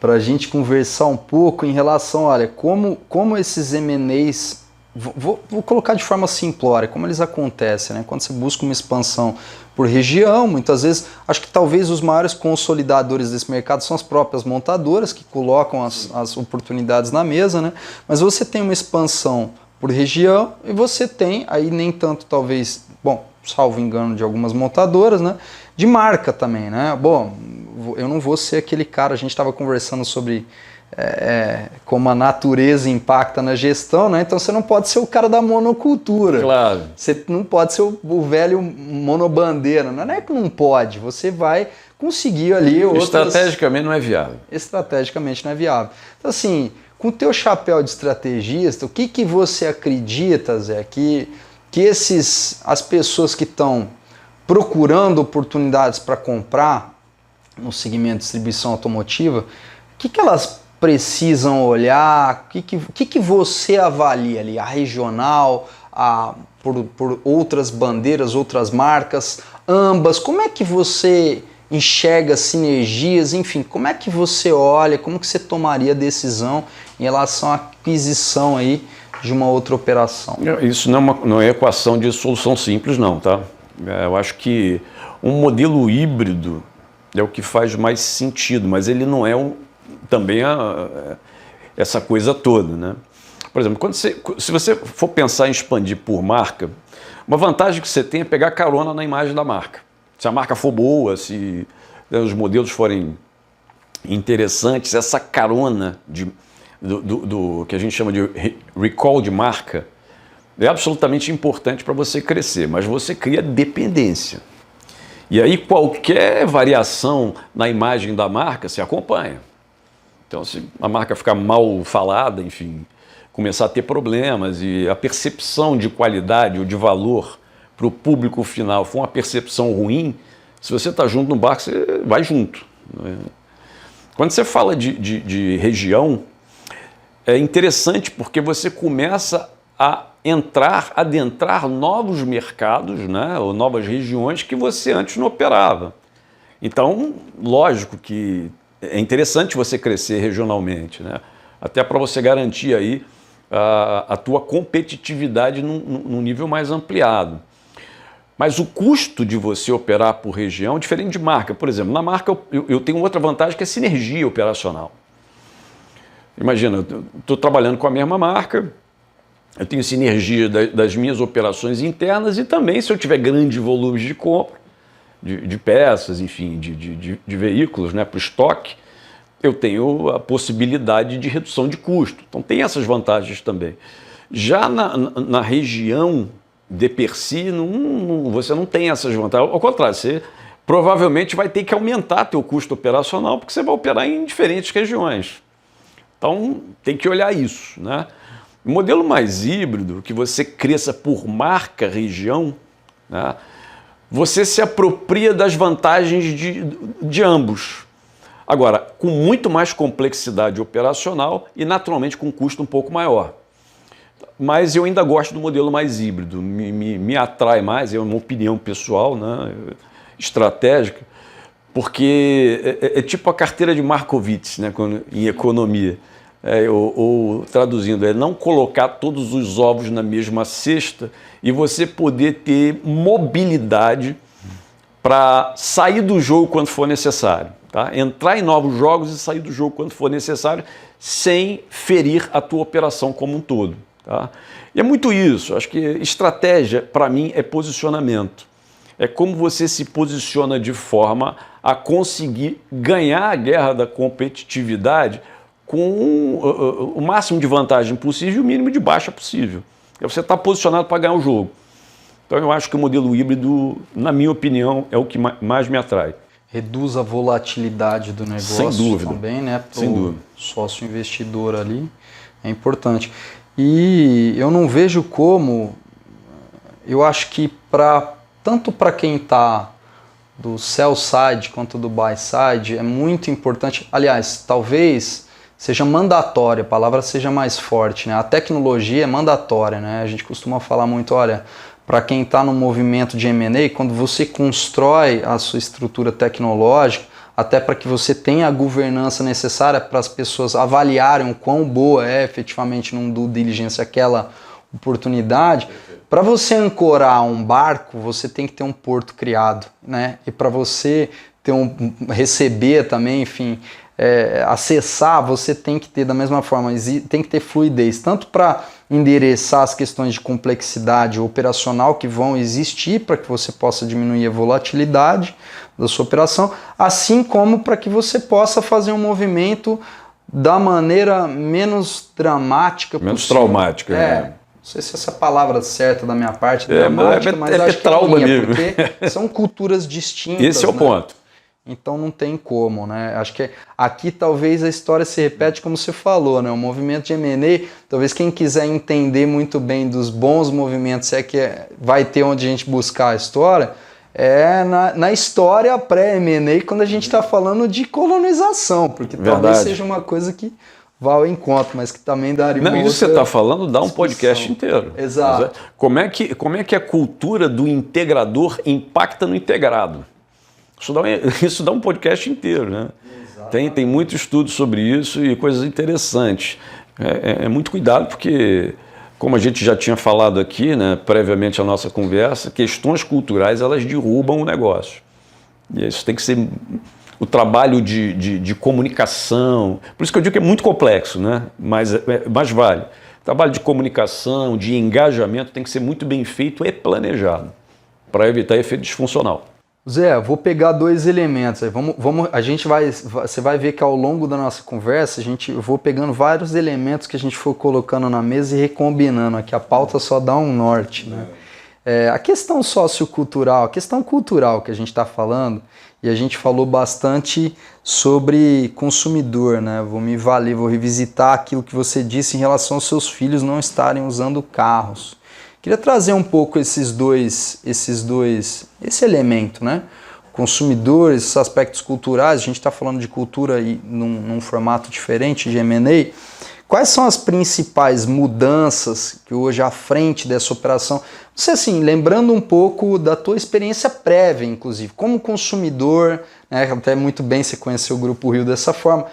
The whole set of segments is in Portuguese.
para a gente conversar um pouco em relação, olha, como esses M&As, vou colocar de forma simplória, como eles acontecem, né? Quando você busca uma expansão por região, muitas vezes, acho que talvez os maiores consolidadores desse mercado são as próprias montadoras, que colocam as oportunidades na mesa, né? Mas você tem uma expansão por região e você tem, aí nem tanto talvez, bom, salvo engano de algumas montadoras, né? De marca também, né? Bom, eu não vou ser aquele cara, a gente estava conversando sobre como a natureza impacta na gestão, né? Então você não pode ser o cara da monocultura. Claro. Você não pode ser o velho monobandeira. Não é que não pode, você vai conseguir ali outras... Estrategicamente não é viável. Estrategicamente não é viável. Então assim, com o teu chapéu de estrategista, o que você acredita, Zé, que as pessoas que estão procurando oportunidades para comprar no segmento de distribuição automotiva, o que elas precisam olhar? O que você avalia ali? A regional, por outras bandeiras, outras marcas, ambas? Como é que você enxerga sinergias? Enfim, como é que você olha, como que você tomaria a decisão em relação à aquisição aí de uma outra operação? Isso não é equação de solução simples, não, tá? Eu acho que um modelo híbrido é o que faz mais sentido, mas ele não é também essa coisa toda, né? Por exemplo, se você for pensar em expandir por marca, uma vantagem que você tem é pegar carona na imagem da marca. Se a marca for boa, se os modelos forem interessantes, essa carona do que a gente chama de recall de marca é absolutamente importante para você crescer, mas você cria dependência. E aí qualquer variação na imagem da marca se acompanha. Então, se a marca ficar mal falada, enfim, começar a ter problemas e a percepção de qualidade ou de valor para o público final for uma percepção ruim, se você está junto no barco, você vai junto. Quando você fala de região, é interessante porque você começa a adentrar novos mercados, né, ou novas regiões que você antes não operava. Então, lógico que é interessante você crescer regionalmente, né, até para você garantir aí a tua competitividade num nível mais ampliado. Mas o custo de você operar por região é diferente de marca. Por exemplo, na marca eu tenho outra vantagem que é sinergia operacional. Imagina, eu estou trabalhando com a mesma marca, eu tenho sinergia das minhas operações internas e também, se eu tiver grandes volumes de compra, de peças, enfim, de veículos, né, para o estoque, eu tenho a possibilidade de redução de custo. Então tem essas vantagens também. Já na região de per si, você não tem essas vantagens. Ao contrário, você provavelmente vai ter que aumentar teu custo operacional porque você vai operar em diferentes regiões. Então tem que olhar isso, né? O modelo mais híbrido, que você cresça por marca, região, né, você se apropria das vantagens de ambos. Agora, com muito mais complexidade operacional e, naturalmente, com custo um pouco maior. Mas eu ainda gosto do modelo mais híbrido, me atrai mais, é uma opinião pessoal, né, estratégica, porque é tipo a carteira de Markowitz, né, em economia. Ou traduzindo, é não colocar todos os ovos na mesma cesta e você poder ter mobilidade para sair do jogo quando for necessário. Tá? Entrar em novos jogos e sair do jogo quando for necessário sem ferir a tua operação como um todo. Tá? E é muito isso. Acho que estratégia, para mim, é posicionamento. É como você se posiciona de forma a conseguir ganhar a guerra da competitividade com o máximo de vantagem possível e o mínimo de baixa possível. Você está posicionado para ganhar o jogo. Então eu acho que o modelo híbrido, na minha opinião, é o que mais me atrai. Reduz a volatilidade do negócio. Sem dúvida. Também, né? Sem dúvida. Sócio investidor ali, é importante. E eu não vejo como, eu acho que tanto para quem está do sell side quanto do buy side, é muito importante, aliás, talvez seja mandatória, a palavra seja mais forte, né? A tecnologia é mandatória, né? A gente costuma falar muito, olha, para quem está no movimento de M&A, quando você constrói a sua estrutura tecnológica, até para que você tenha a governança necessária para as pessoas avaliarem o quão boa é efetivamente num due diligence aquela oportunidade. Para você ancorar um barco, você tem que ter um porto criado, né? E para você ter receber também, enfim, acessar, você tem que ter da mesma forma, tem que ter fluidez, tanto para endereçar as questões de complexidade operacional que vão existir para que você possa diminuir a volatilidade da sua operação, assim como para que você possa fazer um movimento da maneira menos dramática possível. Menos traumática, né? Não sei se essa palavra certa da minha parte, dramática, mas acho que trauma mesmo. porque são culturas distintas. Esse é o ponto. Então não tem como, né? Acho que aqui talvez a história se repete como você falou, né? O movimento de M&A, talvez quem quiser entender muito bem dos bons movimentos, se é que vai ter onde a gente buscar a história, na história pré-M&A, quando a gente está falando de colonização, porque talvez seja uma coisa que vá ao encontro, mas que também daria uma Isso que você está falando dá um podcast inteiro. Exato. Como é que a cultura do integrador impacta no integrado? Isso dá um podcast inteiro, né? Tem muito estudo sobre isso e coisas interessantes. É muito cuidado porque, como a gente já tinha falado aqui, né, previamente à nossa conversa, questões culturais elas derrubam o negócio. E isso tem que ser o trabalho de comunicação. Por isso que eu digo que é muito complexo, né? Mas vale. O trabalho de comunicação, de engajamento tem que ser muito bem feito e planejado para evitar efeito disfuncional. Zé, vou pegar dois elementos aí. Você vai ver que ao longo da nossa conversa eu vou pegando vários elementos que a gente for colocando na mesa e recombinando aqui. A pauta só dá um norte, né? A questão sociocultural, a questão cultural que a gente está falando, e a gente falou bastante sobre consumidor, né? Vou revisitar aquilo que você disse em relação aos seus filhos não estarem usando carros. Queria trazer um pouco esse elemento, né? Consumidor, esses aspectos culturais, a gente está falando de cultura num formato diferente de M&A. Quais são as principais mudanças que hoje à frente dessa operação? Você, assim, lembrando um pouco da tua experiência prévia, inclusive, como consumidor, né? Até muito bem você conheceu o Grupo Rio dessa forma.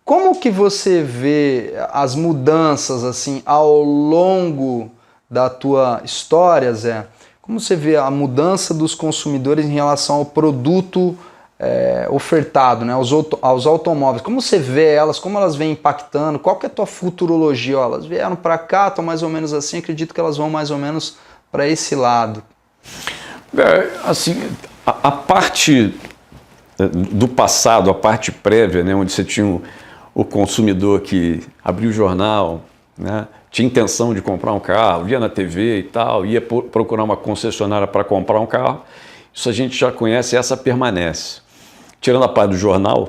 Como que você vê as mudanças assim ao longo da tua história, Zé? Como você vê a mudança dos consumidores em relação ao produto ofertado, né, aos automóveis? Como você vê elas, como elas vêm impactando? Qual que é a tua futurologia? Elas vieram para cá, estão mais ou menos assim, acredito que elas vão mais ou menos para esse lado. Assim, a parte do passado, a parte prévia, né, onde você tinha o consumidor que abria o jornal, né, tinha intenção de comprar um carro, via na TV e tal, ia procurar uma concessionária para comprar um carro, isso a gente já conhece, essa permanece. Tirando a parte do jornal,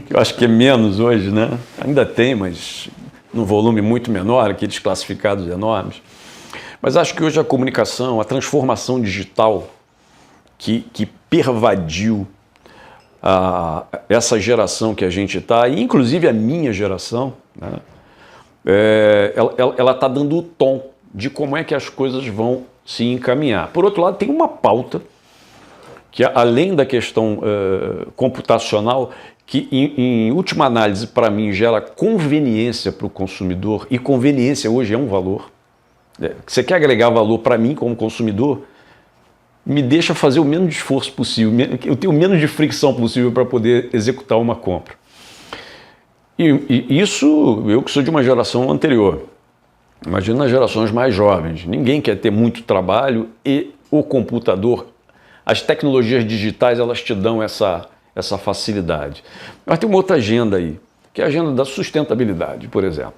que eu acho que é menos hoje, né? Ainda tem, mas num volume muito menor, aqueles classificados enormes. Mas acho que hoje a comunicação, a transformação digital que pervadiu essa geração que a gente está, e inclusive a minha geração, né? Ela está dando o tom de como é que as coisas vão se encaminhar. Por outro lado, tem uma pauta que, além da questão computacional, que em última análise, para mim, gera conveniência para o consumidor, e conveniência hoje é um valor. Você quer agregar valor para mim como consumidor, me deixa fazer o menos de esforço possível, eu tenho o menos de fricção possível para poder executar uma compra. E isso, eu que sou de uma geração anterior, imagina nas gerações mais jovens, ninguém quer ter muito trabalho e o computador, as tecnologias digitais, elas te dão essa facilidade. Mas tem uma outra agenda aí, que é a agenda da sustentabilidade, por exemplo.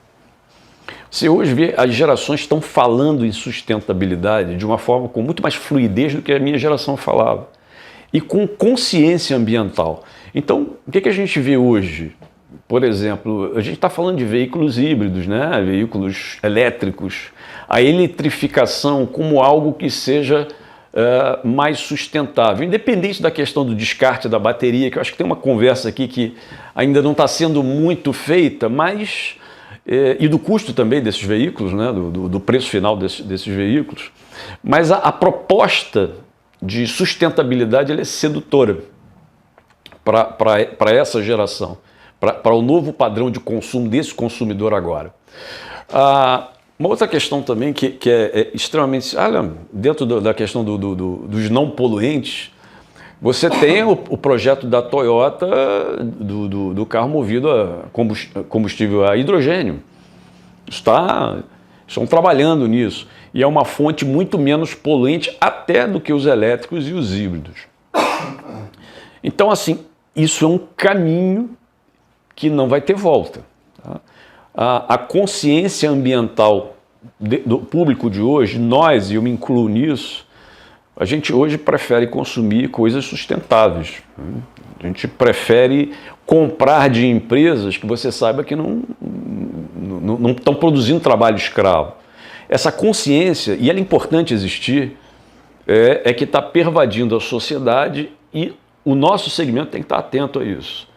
Você hoje vê, as gerações estão falando em sustentabilidade de uma forma com muito mais fluidez do que a minha geração falava, e com consciência ambiental. Então, o que a gente vê hoje? Por exemplo, a gente está falando de veículos híbridos, né? Veículos elétricos, a eletrificação como algo que seja mais sustentável, independente da questão do descarte da bateria, que eu acho que tem uma conversa aqui que ainda não está sendo muito feita, mas e do custo também desses veículos, né? do preço final desses veículos, mas a proposta de sustentabilidade ela é sedutora. para essa geração, para o novo padrão de consumo desse consumidor agora. Uma outra questão também que é extremamente... dentro da questão dos não poluentes, você tem o projeto da Toyota do carro movido a combustível a hidrogênio. Estão trabalhando nisso. E é uma fonte muito menos poluente até do que os elétricos e os híbridos. Então, assim, isso é um caminho que não vai ter volta. Tá? A consciência ambiental do público de hoje, nós, e eu me incluo nisso, a gente hoje prefere consumir coisas sustentáveis. A gente prefere comprar de empresas que você saiba que não estão produzindo trabalho escravo. Essa consciência, e ela é importante existir, é que está pervadindo a sociedade e o nosso segmento tem que estar atento a isso.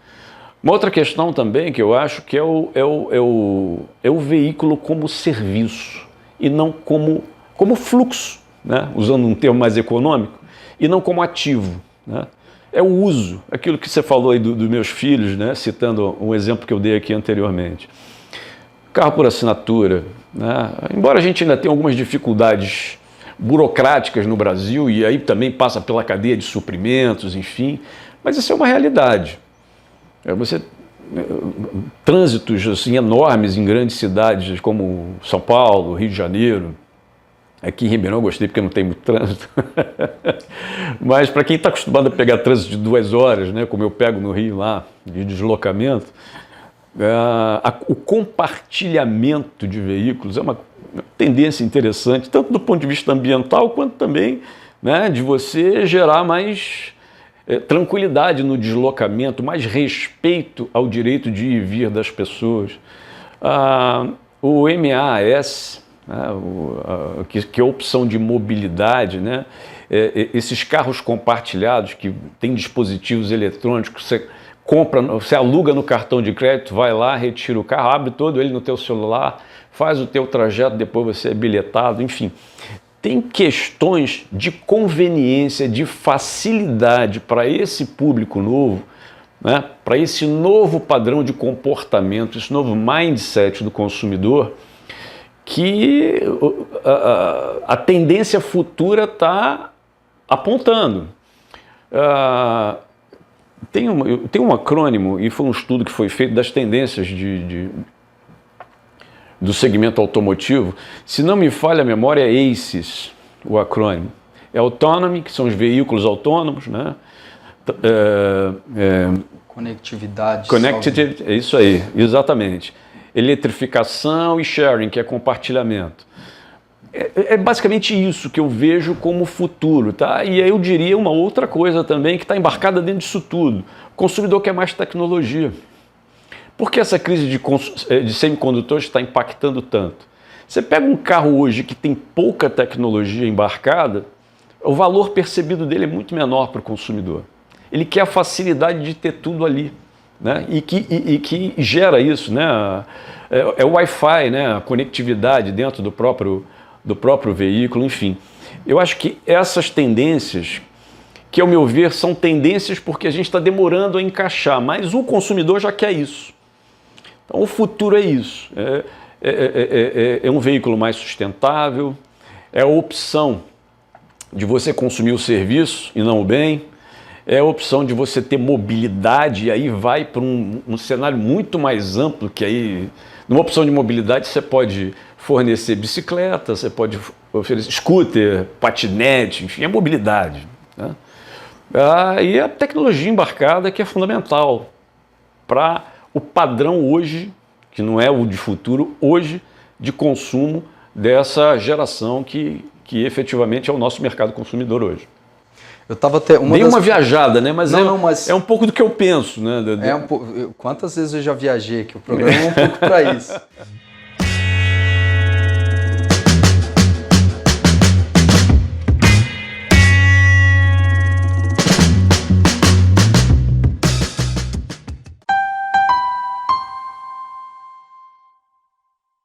Uma outra questão também que eu acho que é o veículo como serviço e não como fluxo, né? Usando um termo mais econômico, e não como ativo, né? É o uso, aquilo que você falou aí dos meus filhos, né? Citando um exemplo que eu dei aqui anteriormente. Carro por assinatura, né? Embora a gente ainda tenha algumas dificuldades burocráticas no Brasil, e aí também passa pela cadeia de suprimentos, enfim, mas isso é uma realidade. Trânsitos assim, enormes em grandes cidades como São Paulo, Rio de Janeiro. Aqui em Ribeirão eu gostei porque não tem muito trânsito. Mas para quem está acostumado a pegar trânsito de 2 horas, né, como eu pego no Rio lá, de deslocamento, o compartilhamento de veículos é uma tendência interessante, tanto do ponto de vista ambiental, quanto também, né, de você gerar mais tranquilidade no deslocamento, mais respeito ao direito de ir e vir das pessoas. O MAS, né, que é a opção de mobilidade, né, esses carros compartilhados que têm dispositivos eletrônicos, você aluga no cartão de crédito, vai lá, retira o carro, abre todo ele no teu celular, faz o teu trajeto, depois você é bilhetado, enfim. Tem questões de conveniência, de facilidade para esse público novo, né, para esse novo padrão de comportamento, esse novo mindset do consumidor, que a tendência futura está apontando. Tem um acrônimo, e foi um estudo que foi feito das tendências do segmento automotivo. Se não me falha a memória, é ACES, o acrônimo. É Autonomy, que são os veículos autônomos, né? Conectividade. Connectivity, é isso aí, exatamente. Eletrificação e sharing, que é compartilhamento. É basicamente isso que eu vejo como futuro, tá? E aí eu diria uma outra coisa também que está embarcada dentro disso tudo. O consumidor quer mais tecnologia. Por que essa crise de semicondutores está impactando tanto? Você pega um carro hoje que tem pouca tecnologia embarcada, o valor percebido dele é muito menor para o consumidor. Ele quer a facilidade de ter tudo ali, né? E que gera isso, né? É o Wi-Fi, né? A conectividade dentro do próprio veículo, enfim. Eu acho que essas tendências, que ao meu ver são tendências porque a gente está demorando a encaixar, mas o consumidor já quer isso. Então o futuro é isso, é um veículo mais sustentável, é a opção de você consumir o serviço e não o bem, é a opção de você ter mobilidade, e aí vai para um cenário muito mais amplo, que aí, numa opção de mobilidade, você pode fornecer bicicleta, você pode oferecer scooter, patinete, enfim, é mobilidade, né? E a tecnologia embarcada que é fundamental para o padrão hoje, que não é o de futuro, hoje, de consumo dessa geração que efetivamente é o nosso mercado consumidor hoje. Eu tava até uma viajada, né? Mas é um pouco do que eu penso, né? Quantas vezes eu já viajei, que o programa é um pouco para isso.